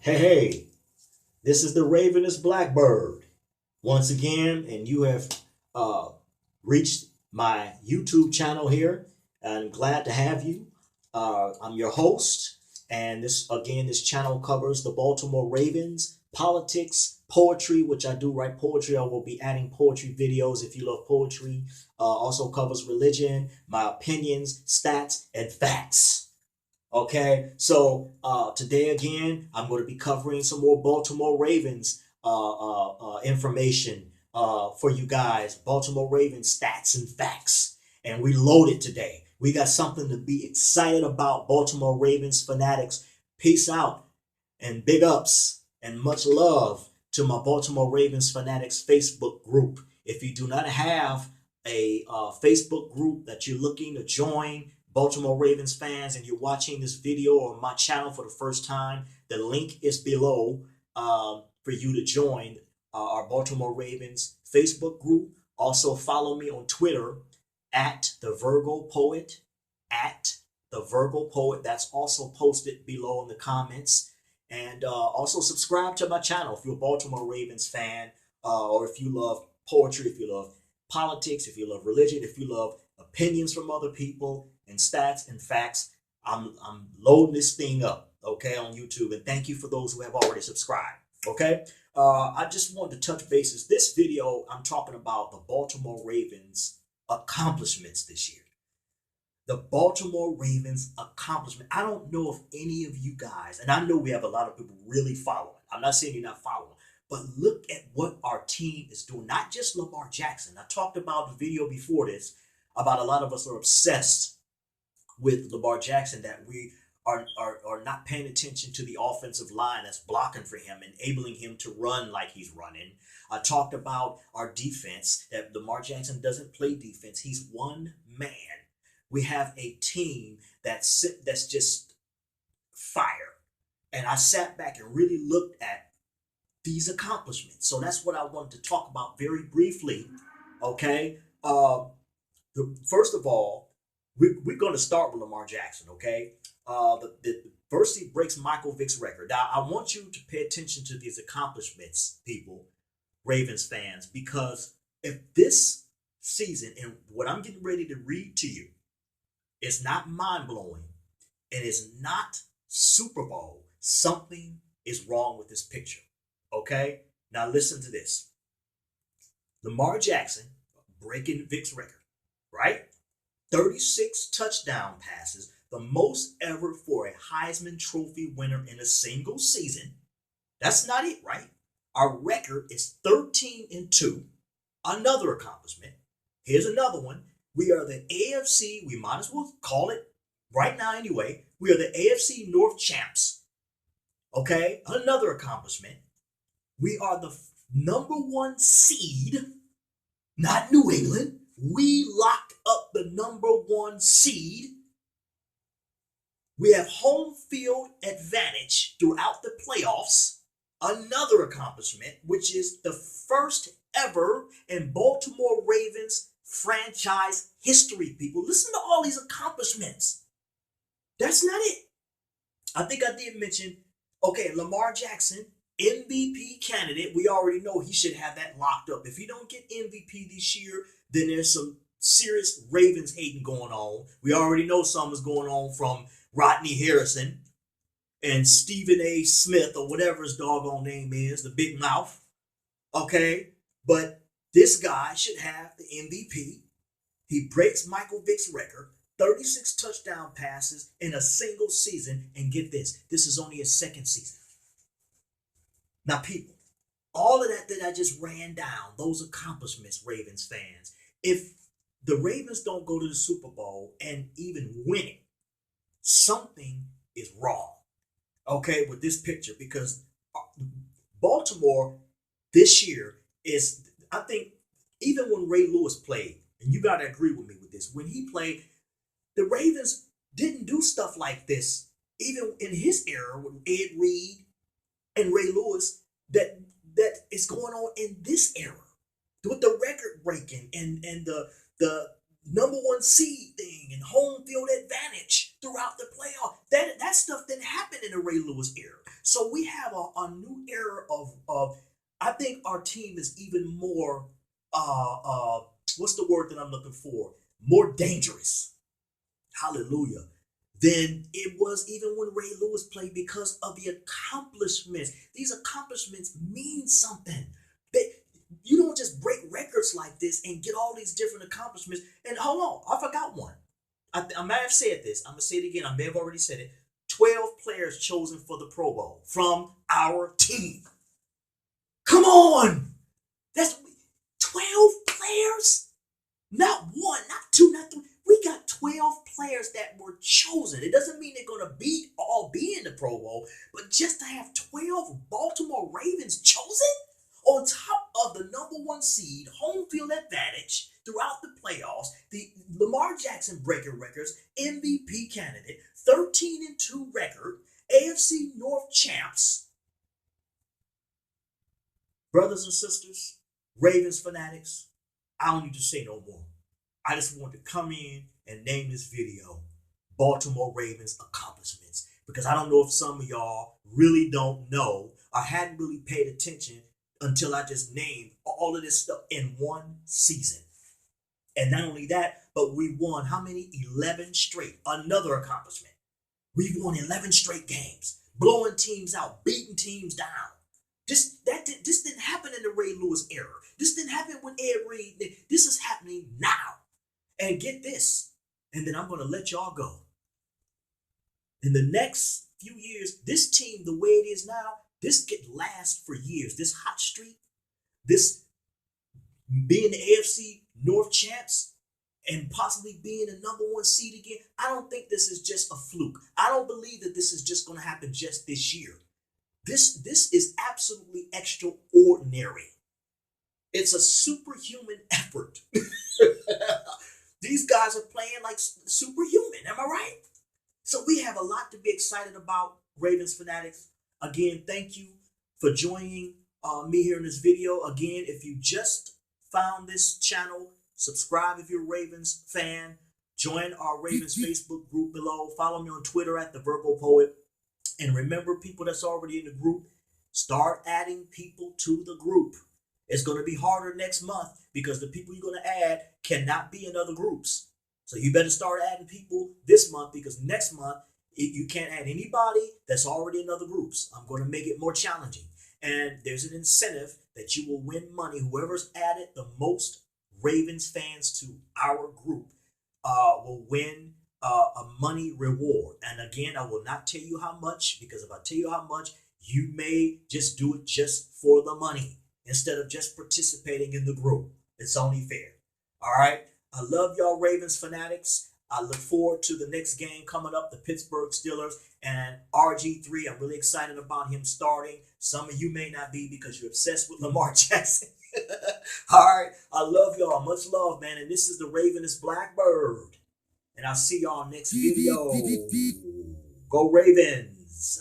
Hey, this is the Ravenous Blackbird once again, and you have uh, reached my YouTube channel here. I'm glad to have you. I'm your host, and this channel covers the Baltimore Ravens, politics, poetry, which I do write poetry. I will be adding poetry videos if you love poetry. Also covers religion, my opinions, stats, and facts. Okay, so today again, I'm going to be covering some more Baltimore Ravens information for you guys. Baltimore Ravens stats and facts, and we loaded today. We got something to be excited about. Baltimore Ravens fanatics, peace out and big ups and much love to my Baltimore Ravens fanatics Facebook group. If you do not have a Facebook group that you're looking to join, Baltimore Ravens fans, and you're watching this video on my channel for the first time, the link is below for you to join our Baltimore Ravens Facebook group. Also, follow me on Twitter at the Virgo Poet, at the Virgo Poet. That's also posted below in the comments. And also subscribe to my channel if you're a Baltimore Ravens fan, or if you love poetry, if you love politics, if you love religion, if you love opinions from other people and stats and facts. I'm loading this thing up, okay, on YouTube. And thank you for those who have already subscribed, okay? I just wanted to touch bases. This video, I'm talking about the Baltimore Ravens accomplishments this year. The Baltimore Ravens accomplishment. I don't know if any of you guys, and I know we have a lot of people really following. I'm not saying you're not following, but look at what our team is doing. Not just Lamar Jackson. I talked about the video before this about a lot of us are obsessed with Lamar Jackson, that we are not paying attention to the offensive line that's blocking for him, enabling him to run like he's running. I talked about our defense, that Lamar Jackson doesn't play defense. He's one man. We have a team that's just fire. And I sat back and really looked at these accomplishments. So that's what I wanted to talk about very briefly. Okay. First of all, we're going to start with Lamar Jackson, okay? First, he breaks Michael Vick's record. Now, I want you to pay attention to these accomplishments, people, Ravens fans, because if this season and what I'm getting ready to read to you is not mind blowing and is not Super Bowl, something is wrong with this picture, okay? Now, listen to this. Lamar Jackson breaking Vick's record, right? 36 touchdown passes, the most ever for a Heisman Trophy winner in a single season. That's not it, right? Our record is 13-2. Another accomplishment. Here's another one. We are the AFC, we might as well call it right now anyway. We are the AFC North champs. Okay? Another accomplishment. We are the number one seed, not New England. We locked up the number one seed. We have home field advantage throughout the playoffs. Another accomplishment, which is the first ever in Baltimore Ravens franchise history, people. Listen to all these accomplishments. That's not it. I think I did mention, okay, Lamar Jackson, MVP candidate. We already know he should have that locked up. If he don't get MVP this year, then there's some serious Ravens hating going on. We already know something's going on from Rodney Harrison and Stephen A. Smith, or whatever his doggone name is, the big mouth. Okay? But this guy should have the MVP. He breaks Michael Vick's record, 36 touchdown passes in a single season. And get this, this is only his second season. Now, people, all of that I just ran down, those accomplishments, Ravens fans, if the Ravens don't go to the Super Bowl and even win it, something is wrong, okay, with this picture, because Baltimore this year is, I think, even when Ray Lewis played, and you got to agree with me with this, when he played, the Ravens didn't do stuff like this, even in his era with Ed Reed and Ray Lewis, that is going on in this era with the record breaking and the number one seed thing and home field advantage. throughout the playoff. That stuff didn't happen in the Ray Lewis era. So we have a new era of I think our team is even more what's the word that I'm looking for? More dangerous. Hallelujah. Than it was even when Ray Lewis played because of the accomplishments. These accomplishments mean something. You don't just break records like this and get all these different accomplishments. And hold on, I forgot one. I might have said this. I'm going to say it again. I may have already said it. 12 players chosen for the Pro Bowl from our team. Come on. That's 12 players? Not one, not two, not three. We got 12 players that were chosen. It doesn't mean they're going to all be in the Pro Bowl, but just to have 12 Baltimore Ravens chosen on top of the #1 seed, home field advantage throughout the playoffs, the Lamar Jackson breaking records, MVP candidate, 13-2 record, AFC North champs. Brothers and sisters, Ravens fanatics, I don't need to say no more. I just want to come in and name this video Baltimore Ravens accomplishments, because I don't know if some of y'all really don't know or hadn't really paid attention until I just named all of this stuff in one season. And not only that, but we won how many? 11 straight. Another accomplishment. We've won 11 straight games, blowing teams out, beating teams down. This didn't happen in the Ray Lewis era. This didn't happen with Ed Reed. This is happening now. And get this, and then I'm going to let y'all go. In the next few years, this team, the way it is now, this could last for years. This hot streak, this being the AFC North champs, and possibly being the #1 seed again, I don't think this is just a fluke. I don't believe that this is just going to happen just this year. This is absolutely extraordinary. It's a superhuman effort. These guys are playing like superhuman. Am I right? So we have a lot to be excited about, Ravens fanatics. Again, thank you for joining me here in this video. Again, if you just found this channel, subscribe if you're a Ravens fan. Join our Ravens Facebook group below. Follow me on Twitter at The Verbal Poet. And remember, people that's already in the group, start adding people to the group. It's going to be harder next month because the people you're going to add cannot be in other groups. So you better start adding people this month, because next month you can't add anybody that's already in other groups. I'm going to make it more challenging. And there's an incentive that you will win money. Whoever's added the most Ravens fans to our group will win a money reward. And again, I will not tell you how much, because if I tell you how much, you may just do it just for the money instead of just participating in the group. It's only fair. All right. I love y'all, Ravens fanatics. I look forward to the next game coming up, the Pittsburgh Steelers and RG3. I'm really excited about him starting. Some of you may not be because you're obsessed with Lamar Jackson. All right. I love y'all. Much love, man. And this is the Ravenous Blackbird. And I'll see y'all next video. Go Ravens.